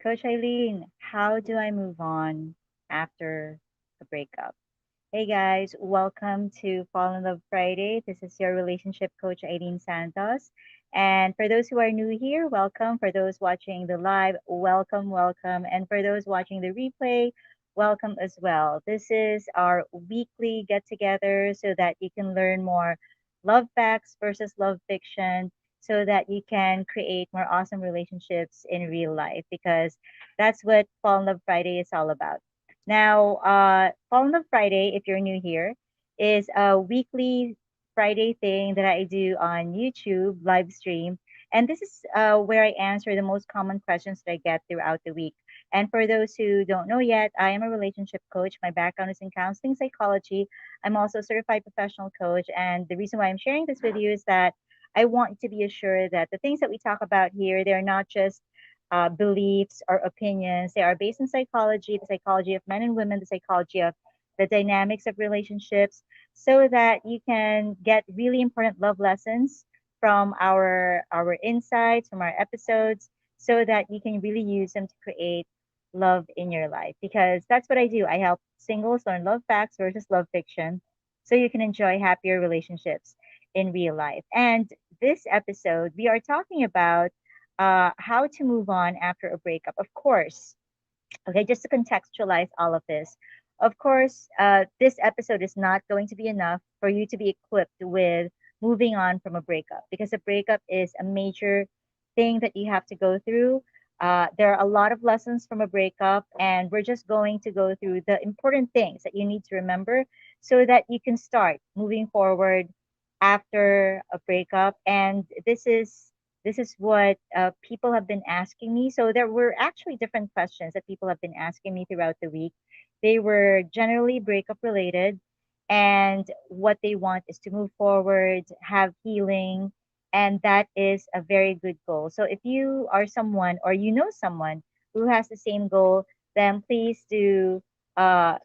Coach Aileen, how do I move on after a breakup? Hey guys, welcome to Fall in Love Friday. This is your relationship coach, Aileen Santos. And for those who are new here, welcome. For those watching the live, welcome, welcome. And for those watching the replay, welcome as well. This is our weekly get together so that you can learn more love facts versus love fiction so that you can create more awesome relationships in real life because that's what Fall in Love Friday is all about. Now, Fall in Love Friday, if you're new here, is a weekly Friday thing that I do on YouTube live stream. And this is where I answer the most common questions that I get throughout the week. And for those who don't know yet, I am a relationship coach. My background is in counseling psychology. I'm also a certified professional coach. And the reason why I'm sharing this with you is that I want to be assured that the things that we talk about here, they're not just beliefs or opinions. They are based in psychology, the psychology of men and women, the psychology of the dynamics of relationships, so that you can get really important love lessons from our insights, from our episodes, so that you can really use them to create love in your life. Because that's what I do. I help singles learn love facts versus love fiction, so you can enjoy happier relationships in real life. And this episode, we are talking about how to move on after a breakup. Of course, okay, just to contextualize all of this, of course, this episode is not going to be enough for you to be equipped with moving on from a breakup because a breakup is a major thing that you have to go through. There are a lot of lessons from a breakup, and we're just going to go through the important things that you need to remember so that you can start moving forward after a breakup. And this is what people have been asking me. So there were actually different questions that people have been asking me throughout the week. They were generally breakup related, and what they want is to move forward, have healing, and that is a very good goal. So if you are someone or you know someone who has the same goal, then please do uh,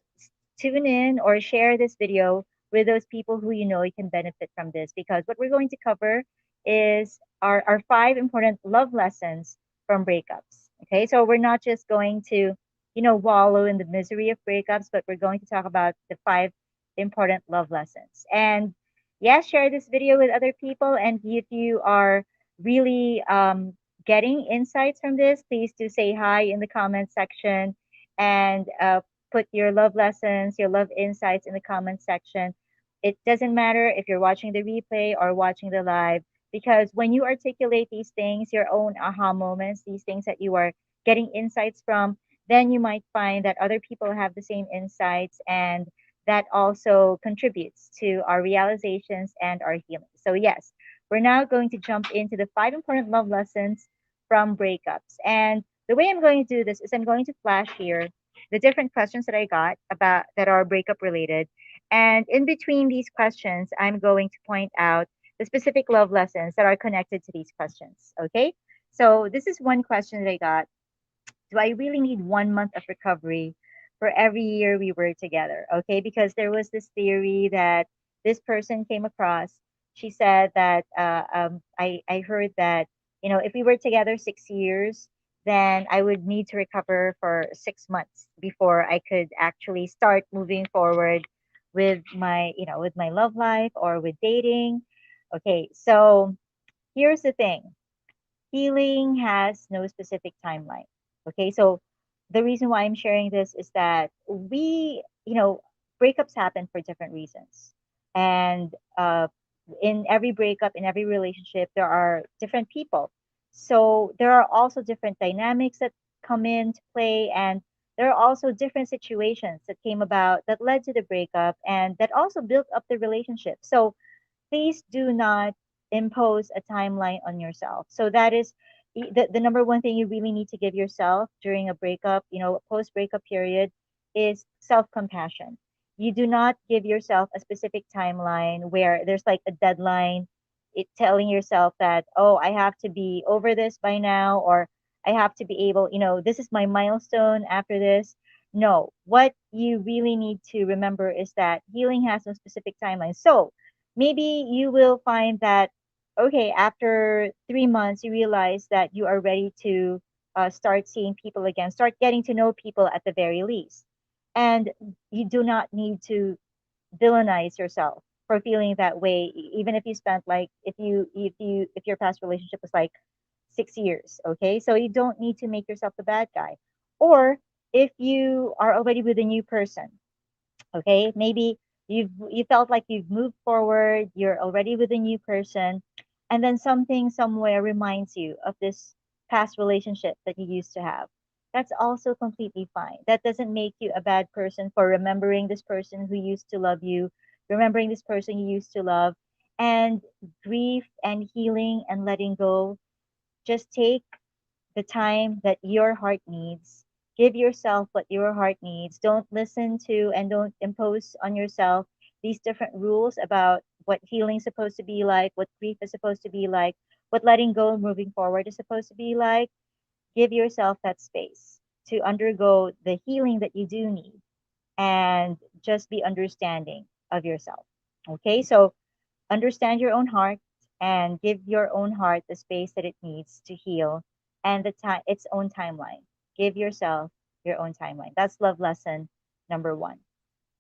tune in or share this video with those people who you know you can benefit from this because what we're going to cover is our five important love lessons from breakups. Okay, so we're not just going to, wallow in the misery of breakups, but we're going to talk about the five important love lessons. And yeah, share this video with other people. And if you are really getting insights from this, please do say hi in the comment section and put your love lessons, your love insights in the comment section. It doesn't matter if you're watching the replay or watching the live, because when you articulate these things, your own aha moments, these things that you are getting insights from, then you might find that other people have the same insights, and that also contributes to our realizations and our healing. So, yes, we're now going to jump into the five important love lessons from breakups. And the way I'm going to do this is I'm going to flash here the different questions that I got about that are breakup related. And in between these questions, I'm going to point out the specific love lessons that are connected to these questions. Okay. So this is one question that I got. Do I really need 1 month of recovery for every year we were together? Okay. Because there was this theory that this person came across. She said that I heard that, if we were together 6 years, then I would need to recover for 6 months before I could actually start moving forward with my love life or with dating. Okay, so here's the thing. Healing has no specific timeline. Okay, so the reason why I'm sharing this is that breakups happen for different reasons. And in every breakup, in every relationship, there are different people. So there are also different dynamics that come into play, and there are also different situations that came about that led to the breakup and that also built up the relationship. So please do not impose a timeline on yourself. So that is the number one thing you really need to give yourself during a breakup, post breakup period is self compassion. You do not give yourself a specific timeline where there's like a deadline, it telling yourself that, oh, I have to be over this by now, or I have to be able, this is my milestone after this. No, what you really need to remember is that healing has no specific timeline. So maybe you will find that, okay, after 3 months you realize that you are ready to start seeing people again, start getting to know people at the very least. And you do not need to villainize yourself for feeling that way, even if you spent like, if your past relationship was like 6 years. Okay, so you don't need to make yourself the bad guy. Or if you are already with a new person, okay, maybe you felt like you've moved forward, you're already with a new person, and then something somewhere reminds you of this past relationship that you used to have. That's also completely fine. That doesn't make you a bad person for remembering this person who used to love you, remembering this person you used to love. And grief and healing and letting go, just take the time that your heart needs. Give yourself what your heart needs. Don't listen to and don't impose on yourself these different rules about what healing is supposed to be like, what grief is supposed to be like, what letting go and moving forward is supposed to be like. Give yourself that space to undergo the healing that you do need, and just be understanding of yourself. Okay, so understand your own heart and give your own heart the space that it needs to heal and the time its own timeline. Give yourself your own timeline. That's love lesson number 1.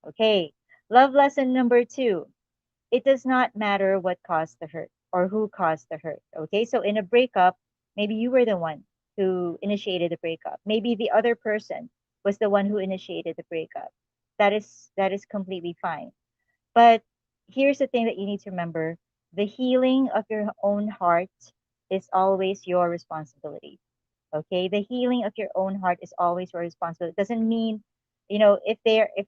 Okay. Love lesson number 2. It does not matter what caused the hurt or who caused the hurt. Okay? So in a breakup, maybe you were the one who initiated the breakup. Maybe the other person was the one who initiated the breakup. That is completely fine. But here's the thing that you need to remember: the healing of your own heart is always your responsibility. Okay? The healing of your own heart is always your responsibility. It doesn't mean, if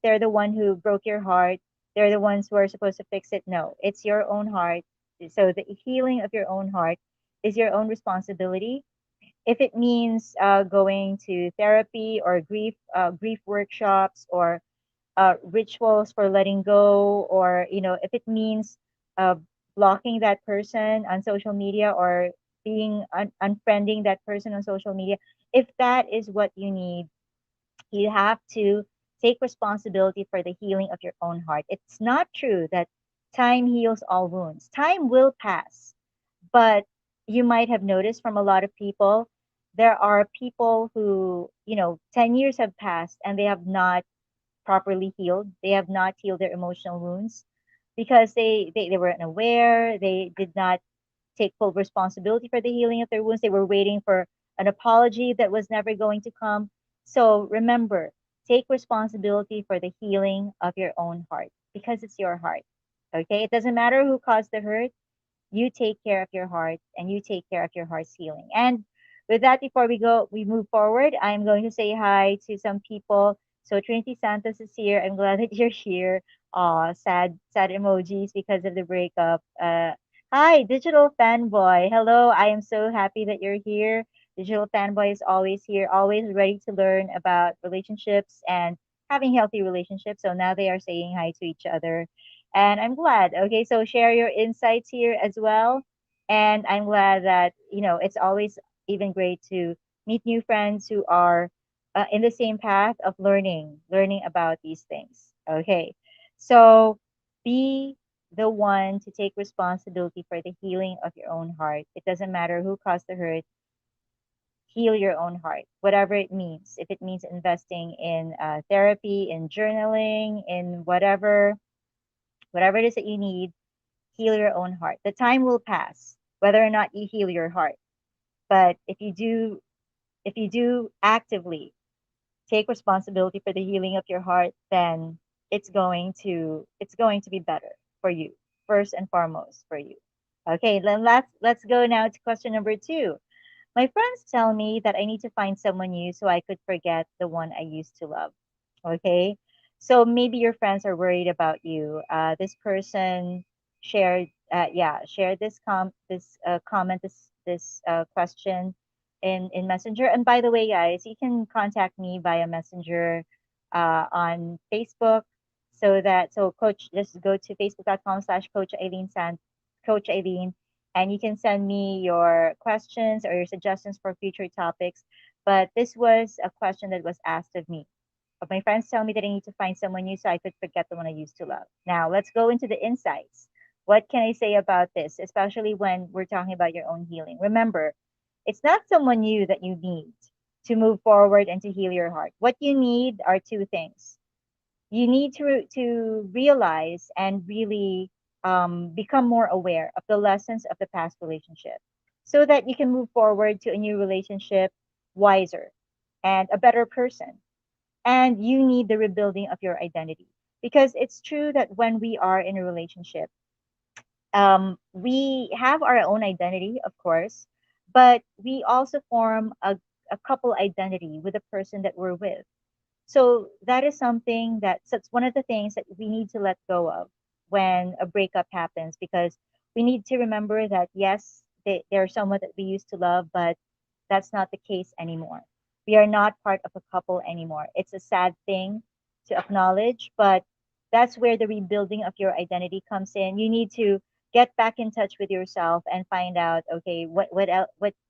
they're the one who broke your heart, they're the ones who are supposed to fix it. No, it's your own heart. So the healing of your own heart is your own responsibility. If it means going to therapy or grief workshops, or rituals for letting go, or if it means uh, blocking that person on social media, or being unfriending that person on social media, if that is what you need, you have to take responsibility for the healing of your own heart. It's not true that time heals all wounds. Time will pass, but you might have noticed from a lot of people, there are people who, 10 years have passed and they have not properly healed. They have not healed their emotional wounds because they weren't aware. They did not take full responsibility for the healing of their wounds. They were waiting for an apology that was never going to come. So remember, take responsibility for the healing of your own heart because it's your heart. Okay? It doesn't matter who caused the hurt. You take care of your heart and you take care of your heart's healing. And with that, before we move forward, I'm going to say hi to some people. So Trinity Santos is here. I'm glad that you're here. Sad emojis because of the breakup. Hi, Digital Fanboy. Hello, I am so happy that you're here. Digital Fanboy is always here, always ready to learn about relationships and having healthy relationships. So now they are saying hi to each other, and I'm glad. Okay, so share your insights here as well. And I'm glad that, it's always even great to meet new friends who are in the same path of learning about these things. Okay, so be the one to take responsibility for the healing of your own heart. It doesn't matter who caused the hurt. Heal your own heart, whatever it means. If it means investing in therapy, in journaling, in whatever it is that you need, heal your own heart. The time will pass, whether or not you heal your heart. But if you do actively take responsibility for the healing of your heart, then it's going to be better for you, first and foremost for you. Okay, then let's go now to question number 2. My friends tell me that I need to find someone new so I could forget the one I used to love. Okay. So maybe your friends are worried about you. This person shared this comment, this question in Messenger. And by the way, guys, you can contact me via Messenger on Facebook. So Coach, just go to facebook.com/Coach Aileen Coach Aileen, and you can send me your questions or your suggestions for future topics. But this was a question that was asked of me. But my friends tell me that I need to find someone new so I could forget the one I used to love. Now, let's go into the insights. What can I say about this, especially when we're talking about your own healing? Remember, it's not someone new that you need. to move forward and to heal your heart. What you need are two things. You need to realize and really become more aware of the lessons of the past relationship, so that you can move forward to a new relationship wiser and a better person. And you need the rebuilding of your identity, because it's true that when we are in a relationship, we have our own identity, of course, but we also form a couple identity with the person that we're with. So that is something that's one of the things that we need to let go of when a breakup happens, because we need to remember that yes, they're someone that we used to love, but that's not the case anymore. We are not part of a couple anymore. It's a sad thing to acknowledge, but that's where the rebuilding of your identity comes in. You need to get back in touch with yourself and find out, okay, what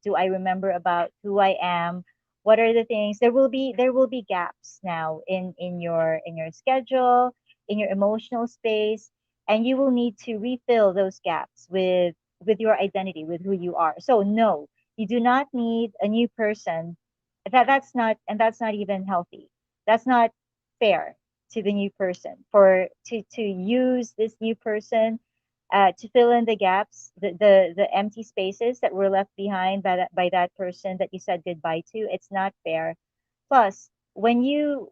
do I remember about who I am? What are the things? There will be gaps now in your schedule, in your emotional space, and you will need to refill those gaps with your identity, with who you are. So no, you do not need a new person. That's not even healthy. That's not fair to the new person, for to use this new person to fill in the gaps, the empty spaces that were left behind by that person that you said goodbye to. It's not fair. Plus, when you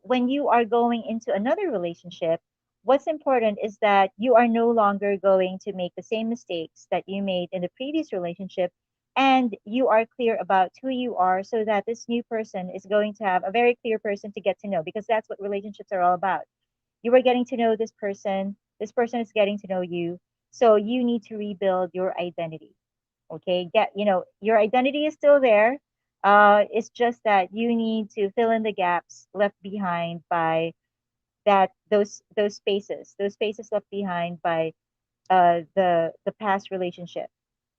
are going into another relationship, what's important is that you are no longer going to make the same mistakes that you made in the previous relationship, and you are clear about who you are, so that this new person is going to have a very clear person to get to know, because that's what relationships are all about. You are getting to know this person is getting to know you. So you need to rebuild your identity. Okay, your identity is still there. It's just that you need to fill in the gaps left behind by that those spaces left behind by the past relationship.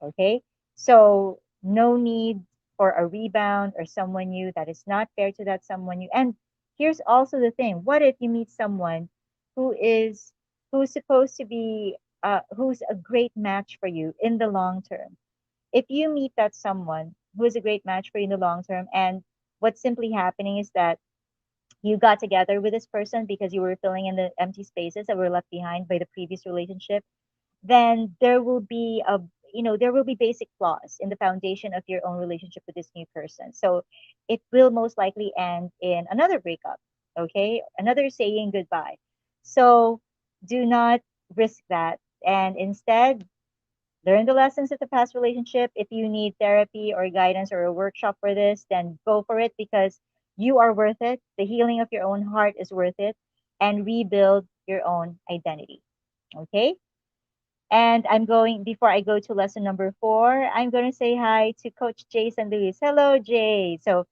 Okay, so no need for a rebound or someone new. That is not fair to that someone new. And here's also the thing: what if you meet someone who is who's supposed to be who's a great match for you in the long term? If you meet that someone who is a great match for you in the long term, and what's simply happening is that you got together with this person because you were filling in the empty spaces that were left behind by the previous relationship, then there will be basic flaws in the foundation of your own relationship with this new person. So it will most likely end in another breakup, okay? Another saying goodbye. So do not risk that. And instead, learn the lessons of the past relationship. If you need therapy or guidance or a workshop for this, then go for it, because you are worth it. The healing of your own heart is worth it, and rebuild your own identity. Okay? And before I go to lesson number 4, I'm going to say hi to Coach Jason Lewis. Hello, Jay. So,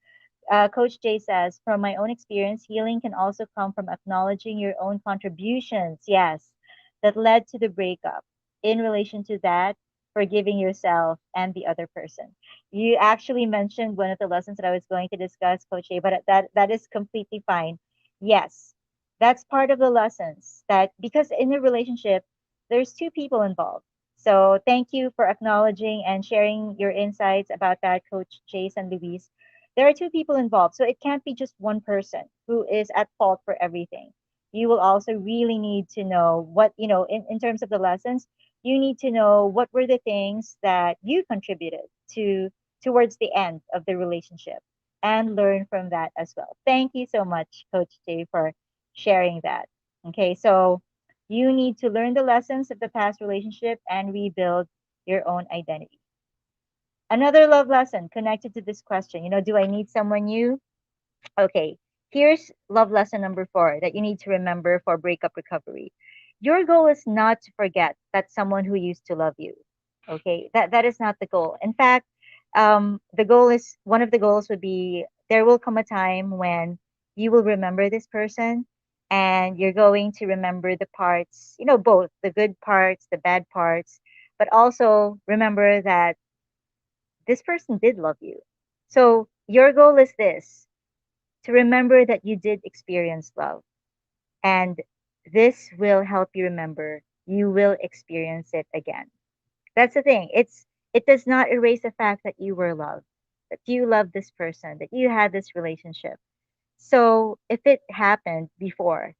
Coach Jay says, from my own experience, healing can also come from acknowledging your own contributions, yes, that led to the breakup. In relation to that, forgiving yourself and the other person. You actually mentioned one of the lessons that I was going to discuss, Coach Jay, but that is completely fine. Yes, that's part of the lessons, that because in a relationship, there's two people involved. So thank you for acknowledging and sharing your insights about that, Coach Chase and Luis. There are two people involved, so it can't be just one person who is at fault for everything. You will also really need to know in terms of the lessons, you need to know what were the things that you contributed to towards the end of the relationship, and learn from that as well. Thank you so much, Coach Jay, for sharing that. Okay, so you need to learn the lessons of the past relationship and rebuild your own identity. Another love lesson connected to this question, do I need someone new? Okay, here's love lesson number 4 that you need to remember for breakup recovery. Your goal is not to forget that someone who used to love you. Okay, that is not the goal. In fact, the goal is one of the goals would be there will come a time when you will remember this person, and you're going to remember the parts, both the good parts, the bad parts, but also remember that this person did love you. So your goal is this: to remember that you did experience love. And this will help you remember you will experience it again. That's the thing. It does not erase the fact that you were loved. that you love this person, that you had this relationship. So if it happened before,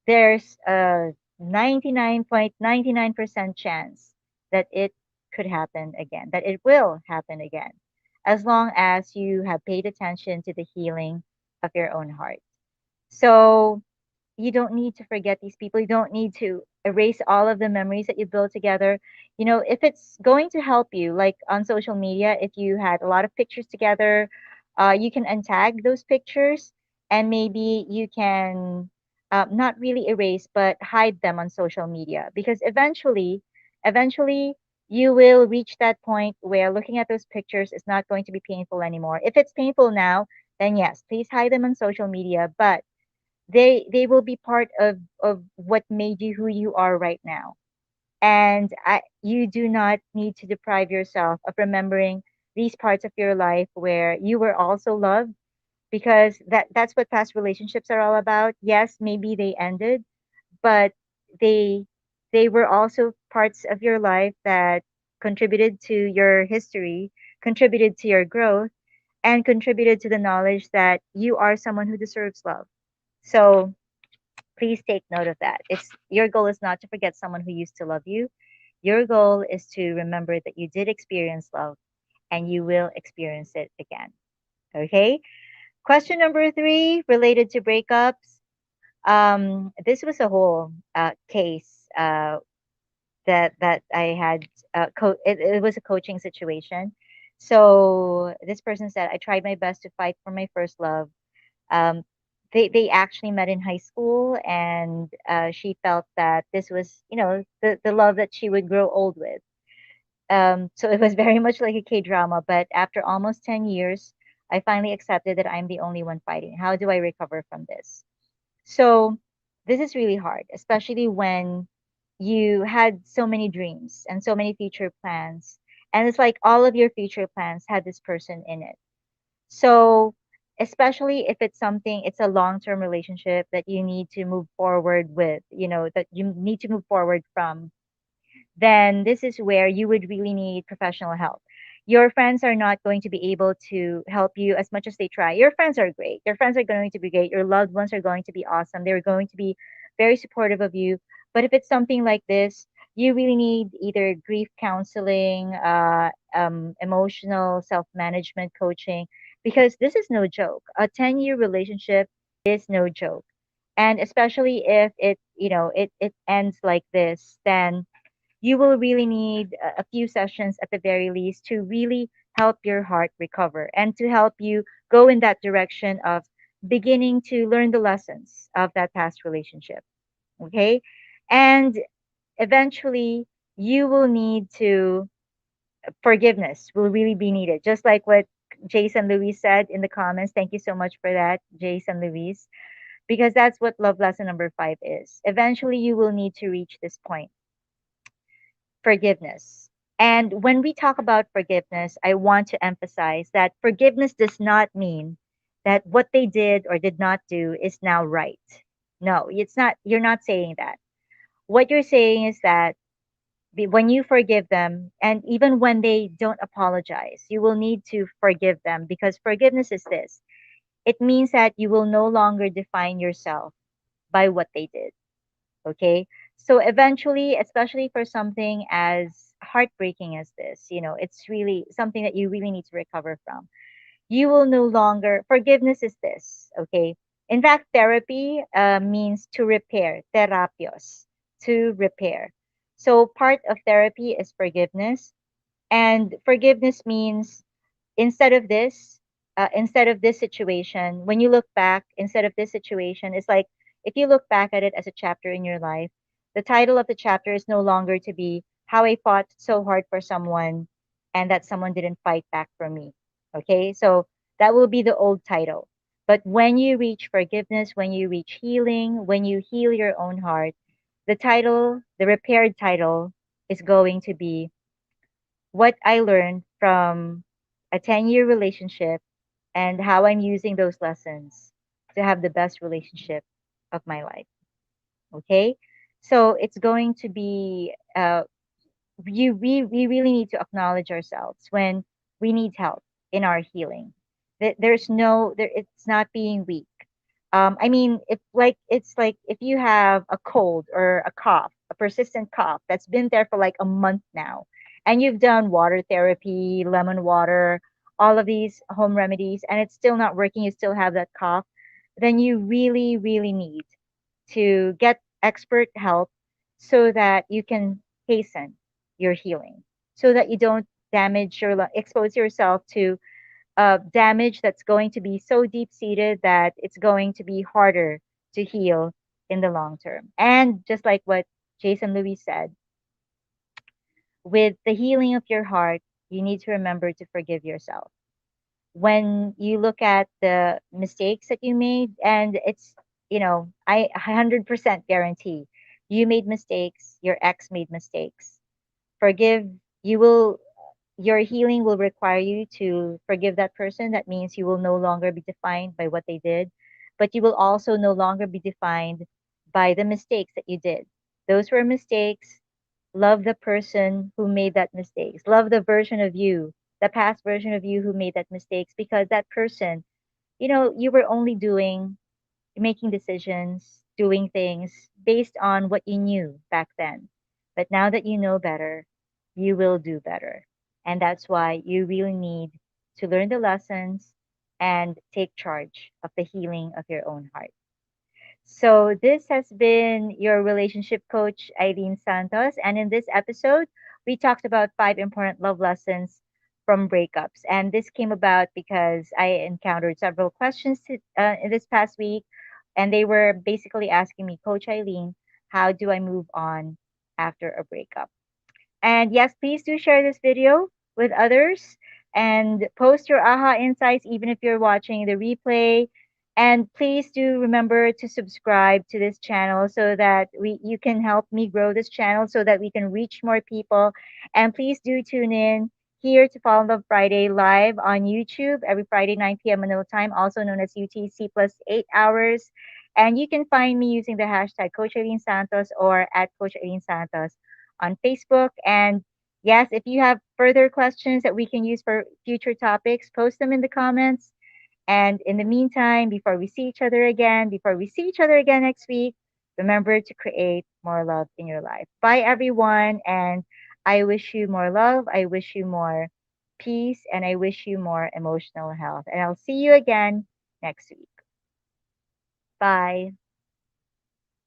there's a 99.99% chance that it could happen again, that it will happen again, as long as you have paid attention to the healing of your own heart. So you don't need to forget these people. You don't need to erase all of the memories that you built together. You know, if it's going to help you, like on social media, if you had a lot of pictures together, you can untag those pictures, and maybe you can not really erase, but hide them on social media, because eventually, you will reach that point where looking at those pictures is not going to be painful anymore. If it's painful now, then yes, please hide them on social media, but they will be part of what made you who you are right now. And you do not need to deprive yourself of remembering these parts of your life where you were also loved, because that's what past relationships are all about. Yes, maybe they ended, but they they were also parts of your life that contributed to your history, contributed to your growth, and contributed to the knowledge that you are someone who deserves love. So please take note of that. It's your goal is not to forget someone who used to love you. Your goal is to remember that you did experience love, and you will experience it again. Okay? Question number 3, related to breakups. This was a whole case that I had. It was a coaching situation. So this person said, I tried my best to fight for my first love. um, they actually met in high school, and she felt that this was, the love that she would grow old with. So it was very much like a K drama. But after almost 10 years, I finally accepted that I'm the only one fighting. How do I recover from this? So this is really hard, especially when you had so many dreams and so many future plans. And it's like all of your future plans had this person in it. So, especially if it's a long term relationship that you need to move forward with, that you need to move forward from, then this is where you would really need professional help. Your friends are not going to be able to help you as much as they try. Your friends are great. Your friends are going to be great. Your loved ones are going to be awesome. They're going to be very supportive of you. But if it's something like this, you really need either grief counseling, emotional self management coaching, because this is no joke. A 10-year relationship is no joke. And especially if it ends like this, then you will really need a few sessions at the very least to really help your heart recover and to help you go in that direction of beginning to learn the lessons of that past relationship. Okay. And eventually, you will need to, forgiveness will really be needed. Just like what Jason Luis said in the comments. Thank you so much for that, Jason Luis, because that's what love lesson number 5 is. Eventually, you will need to reach this point, forgiveness. And when we talk about forgiveness, I want to emphasize that forgiveness does not mean that what they did or did not do is now right. No, it's not. You're not saying that. What you're saying is that when you forgive them, and even when they don't apologize, you will need to forgive them, because forgiveness is this: it means that you will no longer define yourself by what they did. Okay. So eventually, especially for something as heartbreaking as this, it's really something that you really need to recover from. You will no longer, forgiveness is this. Okay. In fact, therapy means to repair, terapios, to repair. So part of therapy is forgiveness. And forgiveness means, instead of this situation, when you look back, instead of this situation, it's like, if you look back at it as a chapter in your life, the title of the chapter is no longer to be how I fought so hard for someone and that someone didn't fight back for me. Okay, so that will be the old title. But when you reach forgiveness, when you reach healing, when you heal your own heart, the title, the repaired title, is going to be what I learned from a 10-year relationship and how I'm using those lessons to have the best relationship of my life. Okay? So it's going to be, we really need to acknowledge ourselves when we need help. in our healing. There's no there. It's not being weak. I mean, if like it's like if you have a cold or a cough, a persistent cough that's been there for like a month now, and you've done water therapy, lemon water, all of these home remedies, and it's still not working, you still have that cough, then you really, really need to get expert help so that you can hasten your healing, so that you don't expose yourself to damage that's going to be so deep seated that it's going to be harder to heal in the long term. And just like what Jason Louis said, with the healing of your heart, you need to remember to forgive yourself. When you look at the mistakes that you made, and it's, I 100% guarantee you made mistakes, your ex made mistakes. Forgive, you will your healing will require you to forgive that person. That means you will no longer be defined by what they did, but you will also no longer be defined by the mistakes that you did. Those were mistakes. Love the person who made that mistakes. Love the version of you, the past version of you who made that mistakes, because that person, you were only making decisions, doing things based on what you knew back then. But now that you know better, you will do better. And that's why you really need to learn the lessons and take charge of the healing of your own heart. So, this has been your relationship coach, Aileen Santos. And in this episode, we talked about 5 important love lessons from breakups. And this came about because I encountered several questions in this past week. And they were basically asking me, Coach Aileen, how do I move on after a breakup? And yes, please do share this video with others and post your aha insights, even if you're watching the replay. And please do remember to subscribe to this channel so that you can help me grow this channel so that we can reach more people. And please do tune in here to Fall in Love Friday live on YouTube every Friday, 9 p.m. Manila Time, also known as UTC plus 8 hours. And you can find me using the hashtag Coach Aileen Santos or at Coach Aileen Santos on Facebook. And yes, if you have further questions that we can use for future topics, post them in the comments. And in the meantime, before we see each other again next week, remember to create more love in your life. Bye, everyone. And I wish you more love. I wish you more peace. And I wish you more emotional health. And I'll see you again next week. Bye.